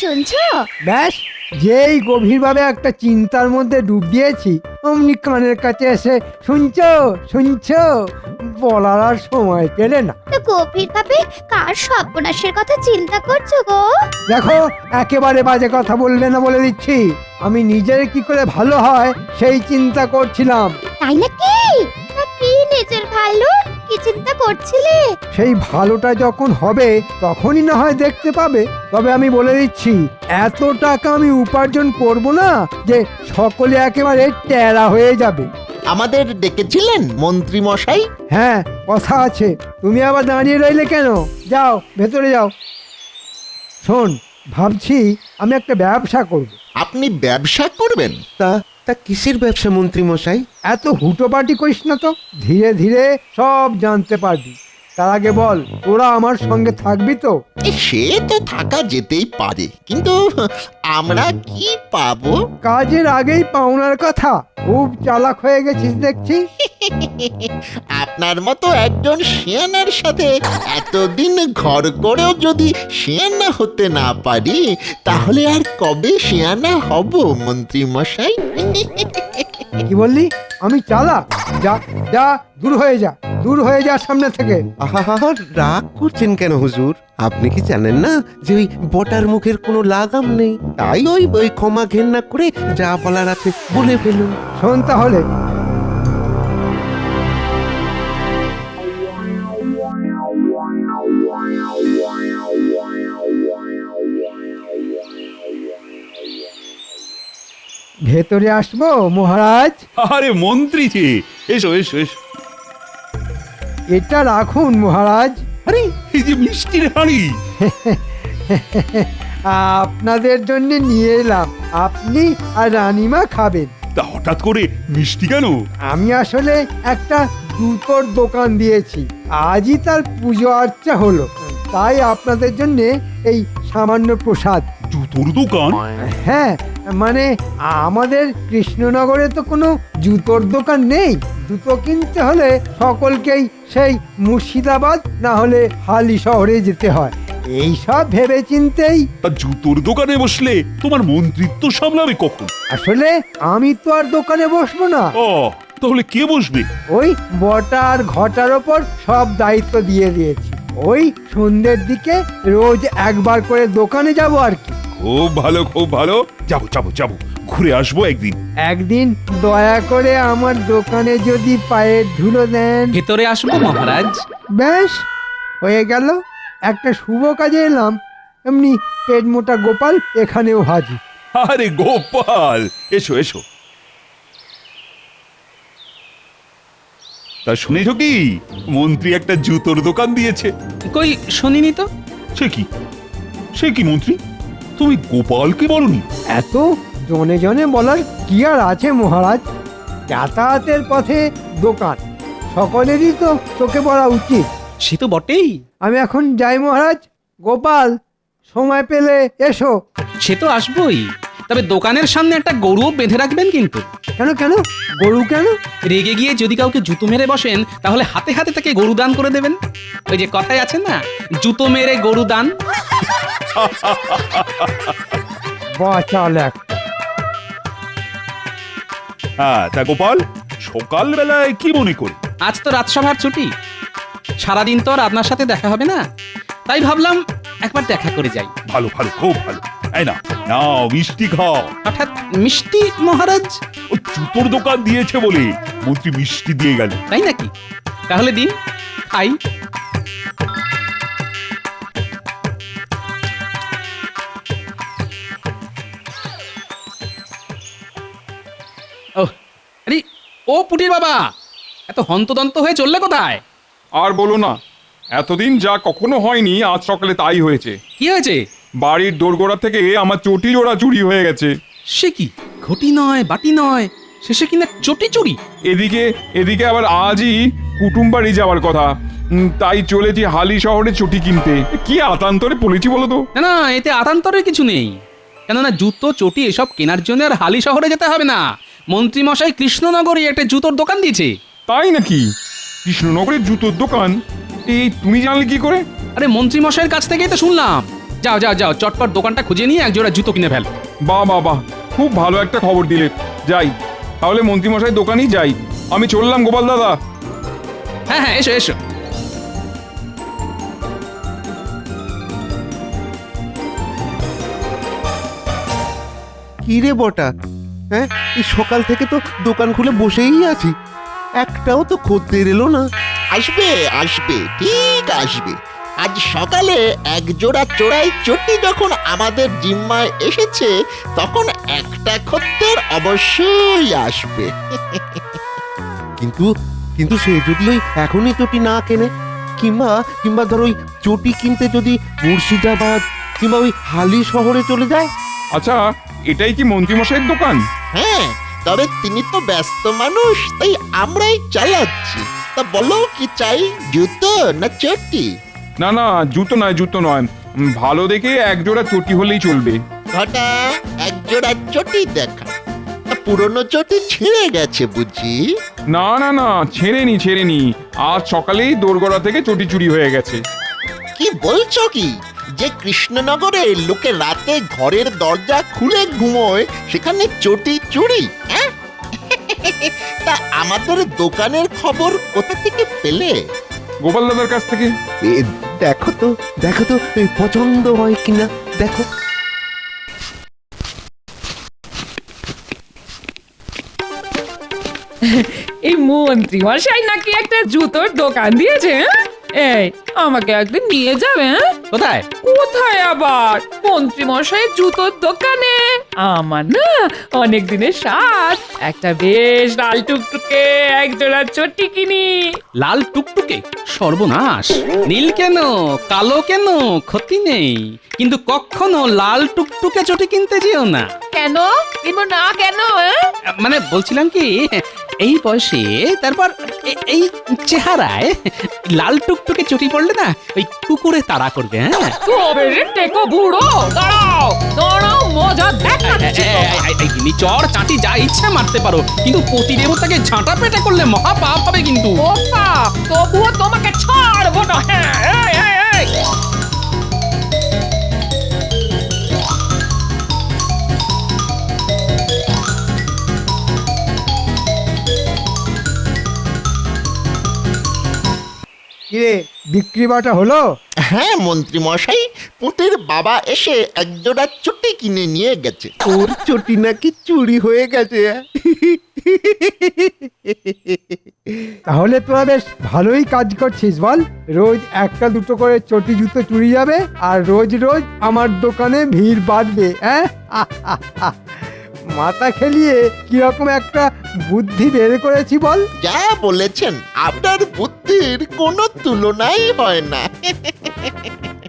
শুনছো? ব্যাস, যেই গভীরভাবে একটা চিন্তার মধ্যে ডুব দিয়েছি অমনি কানের কাছে এসে শুনছো শুনছো বলার আর সময় পেলে না। তো গভীর ভাবে কার সর্বনাশের কথা চিন্তা করছো গো? দেখো, একেবারে বাজে কথা বলবে না বলে দিচ্ছি। আমি নিজের কি করে ভালো হয় সেই চিন্তা করছিলাম। তাই নাকি? তা কি নিজের ভালো কি চিন্তা করছিলে? সেই ভালোটা যখন হবে তখনই না হয় দেখতে পাবে। তবে আমি বলে দিচ্ছি, এত টাকা আমি উপার্জন করব না যে সকলে একেবারে টেরা হয়ে যাবে। আমাদের ডেকেছিলেন মন্ত্রী মশাই? হ্যাঁ, কথা আছে। তুমি আবার দাঁড়িয়ে রইলে কেন? যাও ভেতরে যাও। শোন, ভাবছি আমি একটা ব্যবসা করব। আপনি ব্যবসা করবেন? তা তা কিসের ব্যবসা মন্ত্রী মশাই? এত হুটোপাটি করিস না তো, ধীরে ধীরে সব জানতে পারবি। তার আগে বল, তোরা আমার সঙ্গে থাকবি তো? সে তো থাকা যেতেই পারে, কিন্তু আমরা কি পাবো? কাজের আগেই পাওনার কথা। খুব চালাক হয়ে গেছিস দেখছি। আপনার মতো একজন শিয়ানার সাথে এতদিন ঘর করেও যদি শিয়ানা হতে না পারি, তাহলে আর কবে শিয়ানা হব মন্ত্রী মশাই? কি বললি? আমি চালাক? যা যা, দূর হয়ে যা, দূর হয়ে যা সামনে থেকে। আহা, রাগ করছেন কেন হুজুর? আপনি কি জানেন না যে ওই বটার মুখের কোনো লাগাম নেই? তাই ওই ক্ষমা ঘেন্না করে যা বলার আছে বলে ফেলুন। শোন তাহলে, ভেতরে আসবো মহারাজ? আরে মন্ত্রী যে, এসো এসো এসো। এটা রাখুন মহারাজ। আরে এই যে মিষ্টির হাঁড়ি। আপনাদের জন্য নিয়ে এলাম, আপনি আর রানীমা খাবেন। তা হঠাৎ করে মিষ্টি কেন? আমি আসলে একটা জুতোর দোকান দিয়েছি, আজই তার পুজো আর্চা হলো, তাই আপনাদের জন্য এই সামান্য প্রসাদ। জুতোর দোকান? হ্যাঁ, মানে আমাদের কৃষ্ণনগরে তো কোনো জুতোর দোকান নেই। জুতো কিনতে হলে সকলকেই সেই মুর্শিদাবাদ না হলে হালি শহরে যেতে হয়। এই সব ভেবে চিন্তেই তা জুতোর দোকানে বসলে তোমার মন্ত্রিত্ব সামলাবে কখন? আসলে আমি তো আর দোকানে বসবো না, ও, তাহলে কে বসবে? ওই বটা আর ঘটার ওপর সব দায়িত্ব দিয়ে দিয়েছি। ওই সন্ধ্যের দিকে রোজ একবার করে দোকানে যাব আর কি। খুব ভালো খুব ভালো, যাবো যাবো যাবো, ঘুরে আসবো একদিন। একদিন দয়া করে আমার দোকানে যদি পায়ের ধুলো দেন। ভেতরে আসবো মহারাজ। ব্যাস, হয়ে গেল। একটা শুভ কাজে এলাম, এমনি পেট মোটা গোপাল এখানেও হাজির। আরে গোপাল, এসো এসো। তা শুনেছো কি, মন্ত্রী একটা জুতোর দোকান দিয়েছে? কই শুনিনি তো। সে কি, সে কি মন্ত্রী, তুমি গোপালকে বলনি? এত জনে জনে বলার কি আর আছে মহারাজ? যাতায়াতের পথে দোকান, সকলেরই তো চোখে পড়া উচিত। সে তো বটেই। আমি এখন যাই মহারাজ। গোপাল, সময় পেলে এসো। সে তো আসবোই, তবে দোকানের সামনে একটা গরুও বেঁধে রাখবেন কিন্তু। কেন কেন? গরু কেন? রেগে গিয়ে যদি কাউকে জুতো মেরে বসেন তাহলে হাতে হাতে তাকে গরু দান করে দেবেন। ওই যে কথায় আছে না, জুতো মেরে গরু দান। বাচাল এক। হ্যাঁ, তা গোপাল সকালবেলায় কি মনে করে? আজ তো রাজসভার ছুটি, সারাদিন তো আর আপনার সাথে দেখা হবে না, তাই ভাবলাম একবার দেখা করে যাই। ভালো ভালো, খুব ভালো। এই না নাও মিষ্টি খাও। হঠাৎ মিষ্টি মহারাজ? ও জুতোর দোকান দিয়েছে বলে মন্ত্রী মিষ্টি দিয়ে গেল। তাই নাকি? তাহলে দিন, খাই। ও আরে, ও পুটির বাবা, এত হন্তদন্ত হয়ে চললে কোথায়? আর বলো না, এতদিন যা কখনো হয়নি আজ সকালে তাই হয়েছে। কি হয়েছে? বাড়ির দোরগোড়া থেকে আমার চটি জোড়া চুরি হয়ে গেছে। সে কি, ঘটি নয় বাটি নয়, শেষে কিনা চটি চুরি? এদিকে এদিকে আবার আজই কুটুম বাড়ি যাওয়ার কথা, তাই চলেছি হালি শহরে চটি কিনতে। কি আতান্তরে পড়েছি বলো তো। না না, এতে আতান্তরের কিছু নেই, কেননা জুতো চটি এসব কেনার জন্য আর হালি শহরে যেতে হবে না। মন্ত্রী মশাই কৃষ্ণনগরে একটা জুতোর দোকান দিয়েছে। তাই নাকি? কৃষ্ণনগরের জুতোর দোকান? এই তুমি জানলে কি করে? আরে মন্ত্রী মশাইয়ের কাছ থেকেই তো শুনলাম। যাও যাও যাও, চটপট দোকানটা খুঁজে নিয়ে এক জোড়া জুতো কিনে ফেল। বাহ বাহ বাহ, খুব ভালো একটা খবর দিলে। যাই তাহলে মন্ত্রীমশাই দোকানেই যাই। আমি চললাম গোপাল দাদা। হ্যাঁ হ্যাঁ, এসো এসো। কি রে বটা, হ্যাঁ এই সকাল থেকে তো দোকান খুলে বসেই আছি, একটাও তো খদ্দের এলো না। আসবে আসবে, ঠিক আসবে। আজ সকালে এক জোড়া চোরাই চটি যখন আমাদের জিম্মায় এসেছে, তখন একটা খদ্দের অবশ্যই আসবে। কিন্তু কিন্তু সে যদি ওই এখনই চটি না কেনে, কিংবা কিংবা ধর ওই চটি কিনতে যদি মুর্শিদাবাদ কিংবা ওই হালি শহরে চলে যায়। আচ্ছা, এটাই কি মন্ত্রীমশাইয়ের দোকান? হ্যাঁ, তবে তিনি তো ব্যস্ত মানুষ, তাই আমরাই চালাচ্ছি। তা বলো কি চাই, জুতো না চটি? না না, জুতো নয় জুতো নয়, ভালো দেখে এক জোড়া চটি হলেই চলবে। ঘটা, এক জোড়া চটি দেখা। তা পুরনো চটি ছিঁড়ে গেছে বুঝি? না না না, ছেড়েনি ছেড়েনি, আজ সকালেই দোরগড়া থেকে চটি চুরি হয়ে গেছে। কি বলছো কি, যে কৃষ্ণনগরে লোকে রাতে ঘরের দরজা খুলে ঘুমোয়, সেখানে চটি চুরি? হ্যাঁ? তা আমাদের দোকানের খবর কোথা থেকে পেলে? গোপাল দাদার কাছ থেকে। এ, দেখো তো এই পছন্দ হয় কিনা দেখো। এই মন্ত্রী মশাই নাকি একটা জুতোর দোকান দিয়েছে, হ্যাঁ? এই আমাকে একদিন নিয়ে যাবে, হ্যাঁ? কোথায়? কোথায় আবার, মন্ত্রী মশাইয়ের জুতোর দোকানে। আমার না অনেক দিনের স্বাদ, একটা বেশ লাল টুকটুকে এক জোড়া চটি কিনি। লাল টুকটুকে? সর্বনাশ! নীল কেন, কালো কেন, ক্ষতি নেই, কিন্তু কখনো লাল টুকটুকে চটি কিনতে যেও না। কেন কিনবো না কেন? মানে বলছিলাম কি, এই বয়সে, তারপর এই চেহারায় লাল টুকটুকে চটি পড়লে না ওই কুকুরে তাড়া করবে। হ্যাঁ, তবে রে টেকো বুড়ো, দাঁড়াও দাঁড়াও, মজা দেখাচ্ছি। চর চাটি যা ইচ্ছে মারতে পারো, কিন্তু পতি দেবতাকে ঝাঁটা পেটা করলে মহা পাপ হবে কিন্তু। ও পাপ, তবুও তোমাকে ছাড়বো না। হ্যাঁ, এই, এই, এই। কিরে, বিক্রি বাটা হলো? হ্যাঁ মন্ত্রী মশাই, পুঁটির বাবা এসে এক জোড়া চটি কিনে নিয়ে গেছে। ওর চটি নাকি চুরি হয়ে গেছে। তাহলে তোরা বেশ ভালোই কাজ করছিস বল। রোজ একটা দুটো করে চটি জুতো চুরি যাবে, আর রোজ রোজ আমার দোকানে ভিড় বাড়বে। হ্যাঁ, মাথা খেলিয়ে কিরকম একটা বুদ্ধি বের করেছি বল। যা বলেছেন, আপনার বুদ্ধির কোনো তুলনাই হয় না।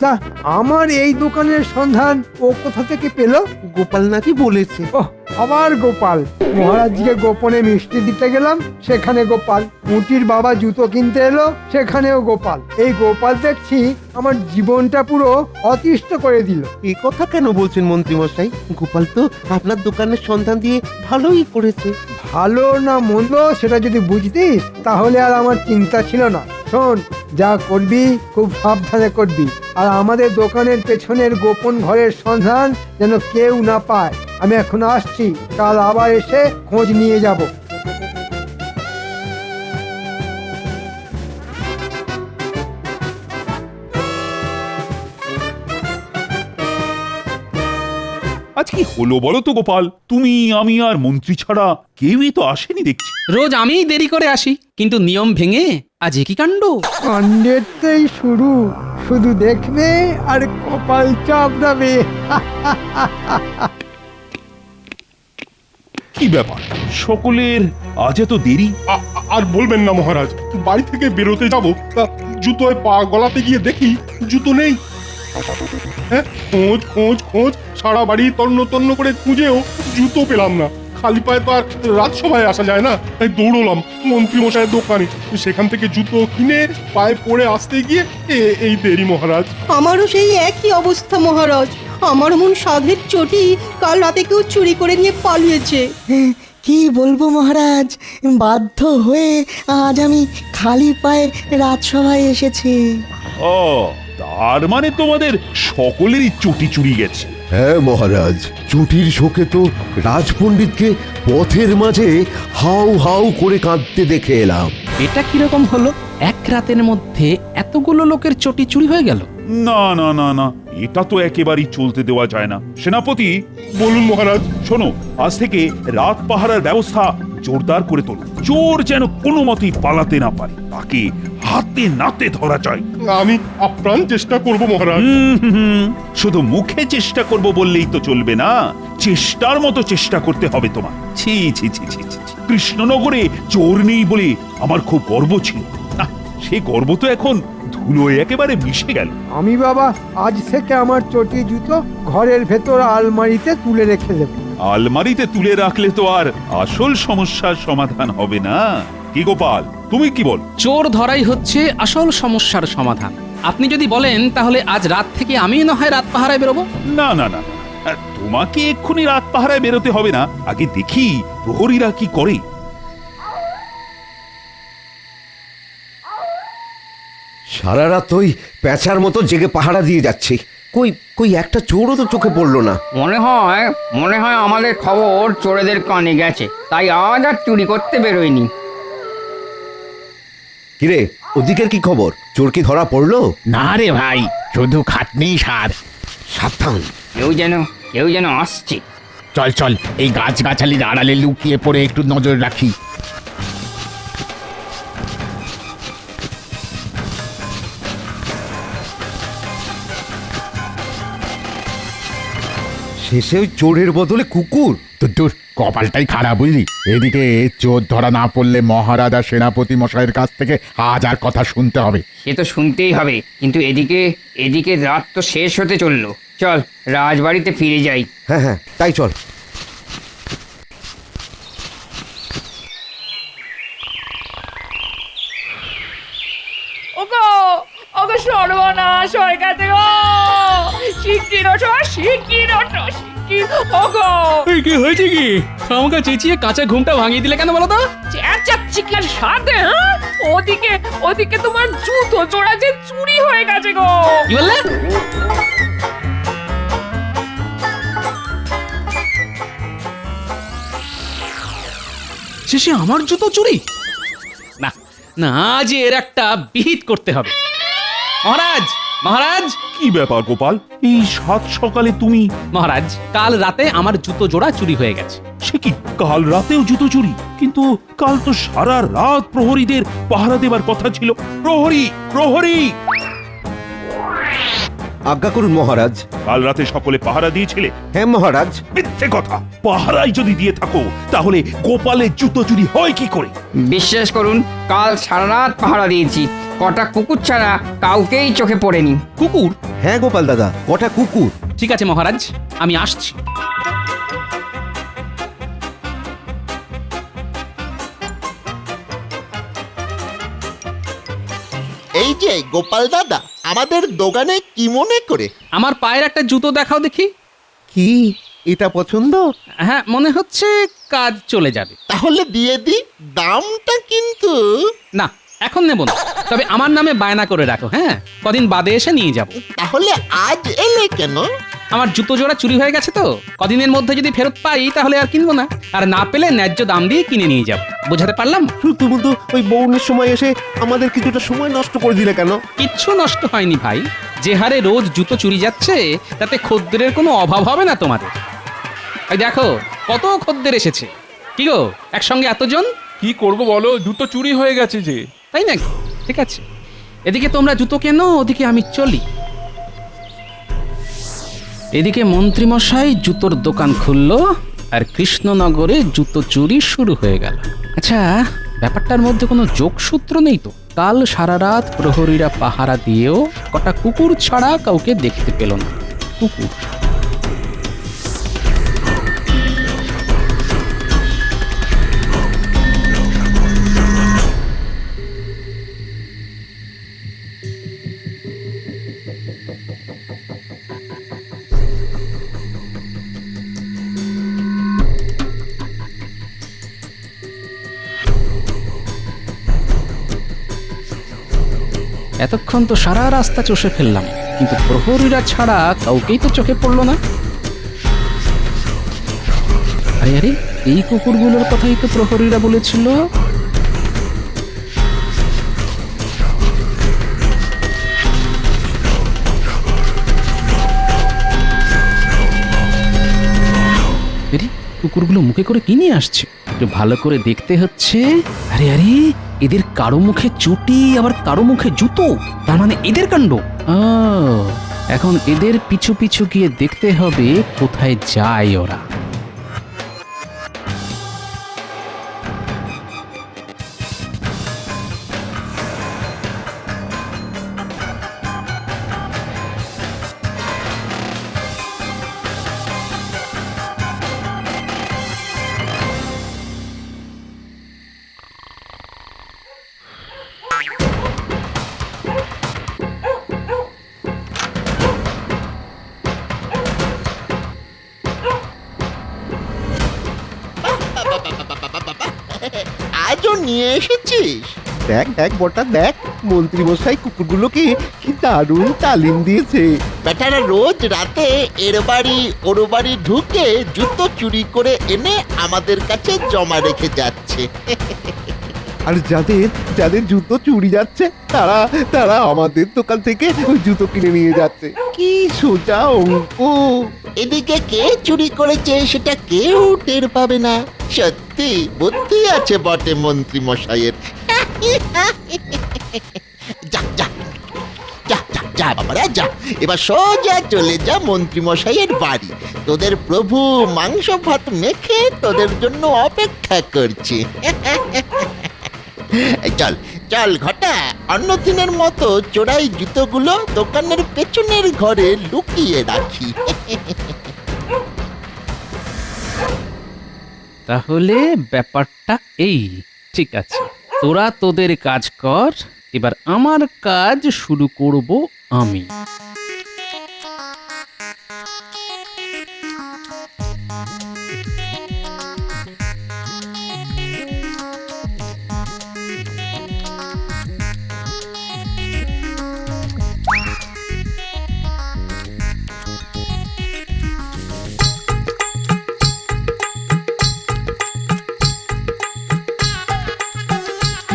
তা আমার এই দোকানের সন্ধান ও কোথা থেকে পেল? গোপাল নাকি বলেছে। ওহ, আবার গোপাল। মহারাজকে গোপনে মিষ্টি দিতে গেলাম, সেখানে গোপাল। মুটির বাবা জুতো কিনতে এলো, সেখানেও গোপাল। এই গোপাল দেখছি আমার জীবনটা পুরো অতিষ্ঠ করে দিল। এই কথা কেন বলছেন মন্ত্রী মশাই? গোপাল তো আপনার দোকানের সন্ধান দিয়ে ভালোই করেছে। ভালো না মন্দ সেটা যদি বুঝতিস, তাহলে আর আমার চিন্তা ছিল না। শোন, যা করবি খুব সাবধানে করবি, আর আমাদের দোকানের পেছনের গোপন ঘরের সন্ধান যেন কেউ না পায়। আমি এখন আসছি, কাল আবার এসে খোঁজ নিয়ে যাব। আজ কি হলো বলো তো গোপাল? তুমি, আমি আর মন্ত্রী ছাড়া কেউই তো আসেনি দেখছি। রোজ আমিই দেরি করে আসি, কিন্তু নিয়ম ভেঙে আজ কি কাণ্ড! কাণ্ডেরটাই শুরু, শুধু দেখবে আর কপাল চাপড়াবে। কি ব্যাপার, সকলের আজ এত দেরি? আর বলবেন না মহারাজ, বাড়ি থেকে বেরোতে যাব, তা জুতোয় পা গলাতে গিয়ে দেখি জুতো নেই। হ্যাঁ, খোঁজ খোঁজ খোঁজ, সারা বাড়ি তন্ন তন্ন করে খুঁজেও জুতো পেলাম না। খালি পায়ে তো আর রাজসভায় আসা যায় না, তাই দৌড়লাম মন্ত্রী মশাইয়ের দোকানে। সেখান থেকে জুতো কিনে পায়ে পরে আসতে গিয়ে এই দেরি মহারাজ। আমারও সেই একই অবস্থা মহারাজ। আমার মন সাধের চটি কাল রাতে কেউ চুরি করে নিয়ে পালিয়েছে। কি বলবো মহারাজ, বাধ্য হয়ে আজ আমি খালি পায়ে রাজসভায় এসেছি। ও তার মানে তোমাদের সকলেরই চটি চুরি গেছে। হ্যাঁ মহারাজ, চুটির শোকে তো রাজপণ্ডিতকে পথের মাঝে হাউ হাউ করে কাঁদতে দেখে এলাম। এটা কিরকম হলো? এক রাতের মধ্যে এতগুলো লোকের চটি চুরি হয়ে গেল? না না না না, এটা তো একেবারেই চলতে দেওয়া যায় না। সেনাপতি, বলুন মহারাজ। শোনো, আজ থেকে রাত পাহারার ব্যবস্থা জোরদার করে তোলো। চোর যেন কোনো মতেই পালাতে না পারে, তাকে হাতে নাতে ধরা যায়। আমি আপ্রাণ চেষ্টা করব মহারাজ। শুধু মুখে চেষ্টা করব বললেই তো চলবে না, চেষ্টার মতো চেষ্টা করতে হবে তোমার। ছি ছি ছি ছি ছি ছি। কৃষ্ণনগরে চোর নেই বলে আমার খুব গর্ব ছিল, না সে গর্ব তো এখন ধুলোয় একেবারে মিশে গেল। আমি বাবা আজ থেকে আমার চটি জুতো ঘরের ভেতর আলমারিতে তুলে রেখে দেব। আলমারিতে তুলে রাখলে তো আর আসল সমস্যার সমাধান হবে না। কি গোপাল, তুমি কি বল? চোর ধরাই হচ্ছে আসল সমস্যার সমাধান। আপনি যদি বলেন তাহলে আজ রাত থেকে আমি না হয় রাত পাহারায় বেরোবো। না না না, তোমাকে এক্ষুনি রাত পাহারায় বেরোতে হবে না, আগে দেখি প্রহরীরা কি করে। সারা রাত ওই প্যাঁচার মতো জেগে পাহারা দিয়ে যাচ্ছি, কই কই একটা চোরও তো চোখে পড়লো না। মনে হয় আমাদের খবর চোরেদের কানে গেছে, তাই আজ আর চুরি করতে বেরোয়নি। কিরে, ওদিকের কি খবর? চোর কি ধরা পড়লো? না রে ভাই, শুধু খাটনি সার। সাবধান, কেউ যেন আসছে। চল এই গাছগাছালির আড়ালে লুকিয়ে পড়ে একটু নজর রাখি। শেষে ওই চোরের বদলে কুকুর। তোর কপালটাই খারাপ বুঝলি। এদিকে চোর ধরা না পড়লে মহারাজা সেনাপতি মশাইয়ের কাছ থেকে হাজার কথা শুনতে হবে। সে তো শুনতেই হবে, কিন্তু এদিকে রাত তো শেষ হতে চললো। চল রাজবাড়িতে ফিরে যাই। হ্যাঁ হ্যাঁ, তাই চল। ওগো ওগো, সর্বনাশ হয়ে গেছে গো। শিগগির ওঠো, শিগগির ওঠো, শিগগির। ওগো, কি হয়েছে কি? আমাকে চেঁচিয়ে কাঁচা ঘুমটা ভাঙিয়ে দিলে কেন বলো তো? চেঁচাচ্ছি কি আর সাথে? হ্যাঁ, ওদিকে তোমার জুতো জোড়া যে চুরি হয়ে গেছে গো। কি বললে? শেষে আমার জুতো চুরি? না না, আজ এর একটা বিহিত করতে হবে। মহারাজ, কি ব্যাপার গোপাল, এই সাত সকালে তুমি? মহারাজ, কাল রাতে আমার জুতো জোড়া চুরি হয়ে গেছে। সে কি, কাল রাতেও জুতো চুরি? কিন্তু কাল তো সারা রাত প্রহরীদের পাহারা দেবার কথা ছিল। প্রহরী! আজ্ঞা করুন মহারাজ। কাল রাতে সকলে পাহারা দিয়েছিলে? হ্যাঁ মহারাজ। মিথ্যে কথা! পাহারাই যদি দিয়ে থাকো তাহলে গোপালের জুতো চুরি হয় কি করে? বিশ্বাস করুন, কাল সারা রাত পাহারা দিয়েছি, কটা কুকুর ছাড়া কাউকেই চোখে পড়েনি। কুকুর? হ্যাঁ গোপাল দাদা, কটা কুকুর। ঠিক আছে মহারাজ, আমি আসছি। এই যে গোপাল দাদা, আমাদের দোকানে কি মনে করে? আমার পায়ের একটা জুতো দেখাও দেখি। কি এটা পছন্দ? হ্যাঁ, মনে হচ্ছে কাজ চলে যাবে। তাহলে দিয়ে দি, দামটা কিন্তু। না, এখন নেব না, তবে আমার নামে বায়না করে রাখো। হ্যাঁ, কদিন বাদে এসে নিয়ে যাব। তাহলে আজ এলে কেন? আমার জুতো জোড়া চুরি হয়ে গেছে তো, কদিনের মধ্যে যদি ফেরত পাই তাহলে আর কিনবো না, আর না পেলে ন্যায্য দাম দিয়ে কিনে নিয়ে যাব। বোঝাতে পারলাম? তুমি তো ওই বৌনের সময় এসে আমাদের কিছুটা সময় নষ্ট করে দিলে কেন? কিচ্ছু নষ্ট হয়নি ভাই, যে হারে রোজ জুতো চুরি যাচ্ছে তাতে খদ্দেরের কোনো অভাব হবে না তোমাদের। এই দেখো কত খদ্দের এসেছে। কি গো, একসঙ্গে এতজন? কি করব বলো, জুতো চুরি হয়ে গেছে যে। তাই নাকি? ঠিক আছে, এদিকে তোমরা জুতো কেনো, ওদিকে আমি চলি। এদিকে মন্ত্রীমশাই জুতোর দোকান খুললো, আর কৃষ্ণনগরে জুতো চুরি শুরু হয়ে গেল। আচ্ছা, ব্যাপারটার মধ্যে কোনো যোগসূত্র নেই তো? কাল সারা রাত প্রহরীরা পাহারা দিয়েও কটা কুকুর ছাড়া কাউকে দেখতে পেল না। কুকুর? এতক্ষণ তো সারা রাস্তা চষে ফেললাম, কিন্তু প্রহরীরা ছাড়া কাউকেই তো চোখে পড়লো না। আরে আরে, এই কুকুরগুলোর কথাই তো প্রহরীরা বলেছিল। আরে, কুকুরগুলো মুখে করে কি নিয়ে আসছে? একটু ভালো করে দেখতে হচ্ছে। আরে আরে, এদের কারো মুখে চটি, আবার কারো মুখে জুতো, তার মানে এদের কাণ্ড। এখন এদের পিছু পিছু গিয়ে দেখতে হবে কোথায় যায় ওরা। আজও নিয়ে এসেছিস? দেখ দেখ বটা দেখ, মন্ত্রী মশাই কুকুরগুলোকে কি দারুণ তালিম দিয়েছে। বেটারা রোজ রাতে এর বাড়ি ওর বাড়ি ঢুকে জুতো চুরি করে এনে আমাদের কাছে জমা রেখে যাচ্ছে। আর যাদের যাদের জুতো চুরি যাচ্ছে তারা তারা আমাদের দোকান থেকে ওই জুতো কিনে নিয়ে যাচ্ছে। কি সোজা অঙ্ক। এদিকে কে চুরি করেছে সেটা কেউ টের পাবে না। সত্যি বুদ্ধি আছে বটে মন্ত্রী মশাইয়ের। যা যা যা যা যা বাবারা যা, এবার সোজা চলে যা মন্ত্রী মশাইয়ের বাড়ি। তোদের প্রভু মাংস ভাত মেখে তোদের জন্য অপেক্ষা করছে। চল চল ঘটা, অন্য দিনের মতো চোরাই জুতোগুলো দোকানের পেছনের ঘরে লুকিয়ে রাখি। তাহলে ব্যাপারটা এই, ঠিক আছে, তোরা তোদের কাজ কর, এবার আমার কাজ শুরু করব আমি।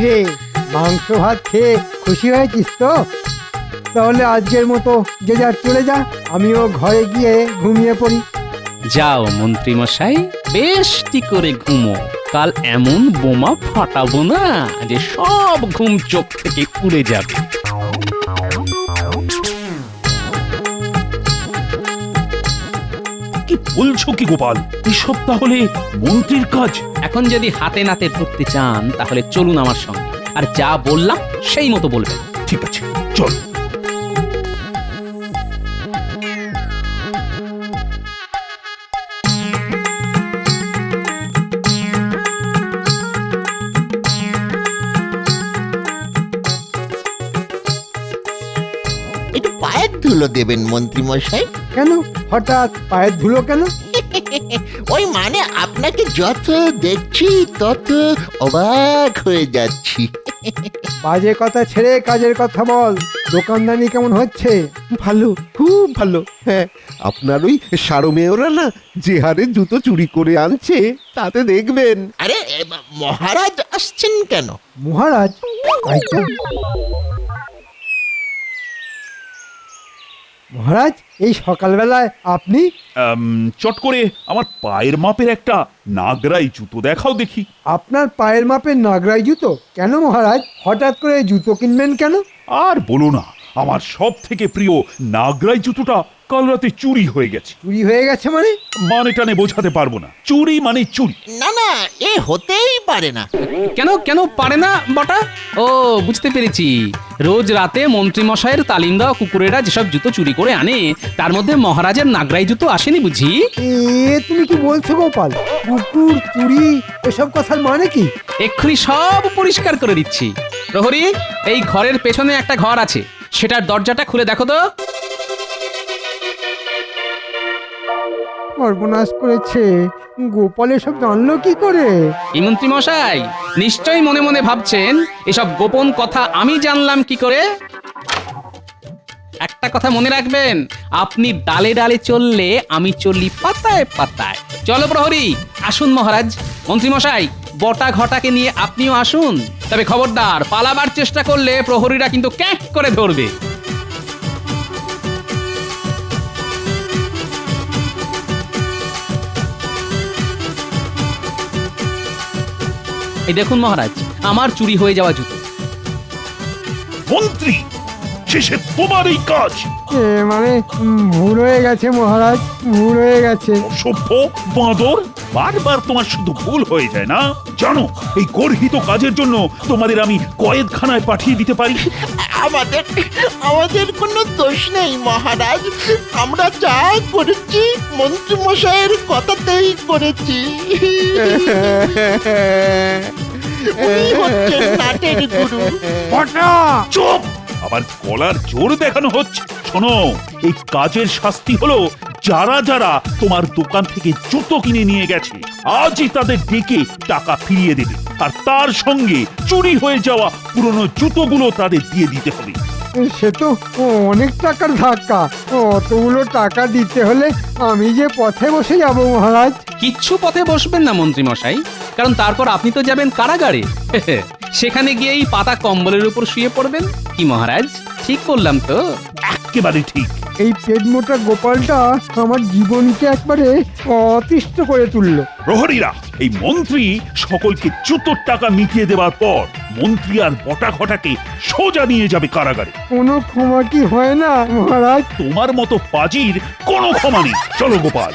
হে, মাংস ভাত খেয়ে খুশি হয়েছিস তো? তাহলে আজকের মতো যে যার চলে যা, আমিও ঘরে গিয়ে ঘুমিয়ে পড়ি। যাও মন্ত্রী মশাই, বেশটি করে ঘুমো। কাল এমন বোমা ফাটাবো না যে সব ঘুম চোখ থেকে উড়ে যাবে। কি বলছো কি গোপাল, এসব তাহলে মন্ত্রীর কাজ? এখন যদি হাতে নাতে ধরতে চান তাহলে চলুন আমার সঙ্গে, আর যা বললাম সেই মতো বলবেন। ঠিক আছে, চল। একটু পায়ের ধুলো দেবেন মন্ত্রী মশাই। কেন হঠাৎ পায়ের ধুলো কেন? ওই মানে আপনাকে যত দেখছি তত অবাক হয়ে যাচ্ছি। বাজে কথা ছেড়ে কাজের কথা বল। দোকানদানি কেমন হচ্ছে? ভালো, খুব ভালো। হ্যাঁ, আপনার ওই সারমেয়রা না যে হারে জুতো চুরি করে আনছে তাতে দেখবেন। আরে মহারাজ আসছেন কেন? মহারাজ? তাই তো। মহারাজ, এই সকালবেলায় আপনি? চট করে আমার পায়ের মাপের একটা নাগরাই জুতো দেখাও দেখি। আপনার পায়ের মাপের নাগরাই জুতো? কেন মহারাজ, হঠাৎ করে জুতো কিনবেন কেন? আর বলো না, আমার সব থেকে প্রিয় নাগরাই জুতোটা কাল রাতে চুরি হয়ে গেছে। চুরি হয়ে গেছে মানে? মানে টানে বোঝাতে পারবো না, চুরি মানে চুরি। না না, এ হতেই পারে না। কেন কেন পারে না বটা? ও, বুঝতে পেরেছি, রোজ রাতে মন্ত্রী মশাইয়ের তালিম দেওয়া কুকুরেরা যেসব জুতো চুরি করে আনে তার মধ্যে মহারাজের নাগরাই জুতো আসেনি বুঝি? এ তুমি কি বলছো গোপাল? কুকুর চুরি এসব কথার মানে কি? এক্ষুনি সব পরিষ্কার করে দিচ্ছি। প্রহরী, এই ঘরের পেছনে একটা ঘর আছে, সেটার দরজাটা খুলে দেখো তো। সর্বনাশ করেছে, গোপাল এসব জানলো কি করে? এই মন্ত্রী মশাই নিশ্চয়ই মনে মনে ভাবছেন এসব গোপন কথা আমি জানলাম কি করে। একটা কথা মনে রাখবেন, আপনি ডালে ডালে চললে আমি চললি পাতায় পাতায়। চলো প্রহরী, আসুন মহারাজ। মন্ত্রীমশাই, বটা ঘটাকে নিয়ে আপনিও আসুন। তবে খবরদার, পালাবার চেষ্টা করলে প্রহরীরা কিন্তু ক্যাক করে ধরবে। এই দেখুন মহারাজ, আমার চুরি হয়ে যাওয়া জুতো। মন্ত্রী, শেষে তোমার এই কাজ? মানে ভুল হয়ে গেছে মহারাজ, ভুল হয়ে গেছে। অসভ্য বাঁদর, বারবার তোমার শুধু ভুল হয়ে যায় না? জানো, এই গর্হিত কাজের জন্য তোমাদের আমি কয়েদখানায় পাঠিয়ে দিতে পারি। আমাদের আমাদের কোনো দোষ নেই মহারাজ, আমরা যা করেছি মন্ত্রী মশাইয়ের কথাতেই করেছি। উনি হচ্ছেন নাটের গুরু। চুপ! আবার গলার জোর দেখানো হচ্ছে। শোনো, এই কাজের শাস্তি হলো যারা যারা তোমার দোকান থেকে জুতো কিনে নিয়ে গেছে আজই তাদের ডেকে টাকা ফিরিয়ে দেবে, আর তার সঙ্গে চুরি হয়ে যাওয়া পুরনো জুতোগুলো তাদের দিয়ে দিতে হবে। সে তো অনেক টাকার ধাক্কা, অতগুলো টাকা দিতে হলে আমি যে পথে বসে যাব মহারাজ। কিচ্ছু পথে বসবেন না মন্ত্রী মশাই, কারণ তারপর আপনি তো যাবেন কারাগারে। সেখানে গিয়েই পাতা কম্বলের উপর শুয়ে পড়বেন। কি মহারাজ, ঠিক বললাম তো? একেবারে ঠিক। এই পেট মোটা গোপালটা আমার জীবনকে একবারে অতিষ্ঠ করে তুললো। প্রহরীরা, এই মন্ত্রী সকলকে জুতোর টাকা মিটিয়ে দেওয়ার পর মন্ত্রী আর বটা ঘটাকে সোজা নিয়ে যাবে কারাগারে। কোনো ক্ষমা কি হয় না মহারাজ? তোমার মতো পাজির কোনো ক্ষমা নেই। চলো গোপাল।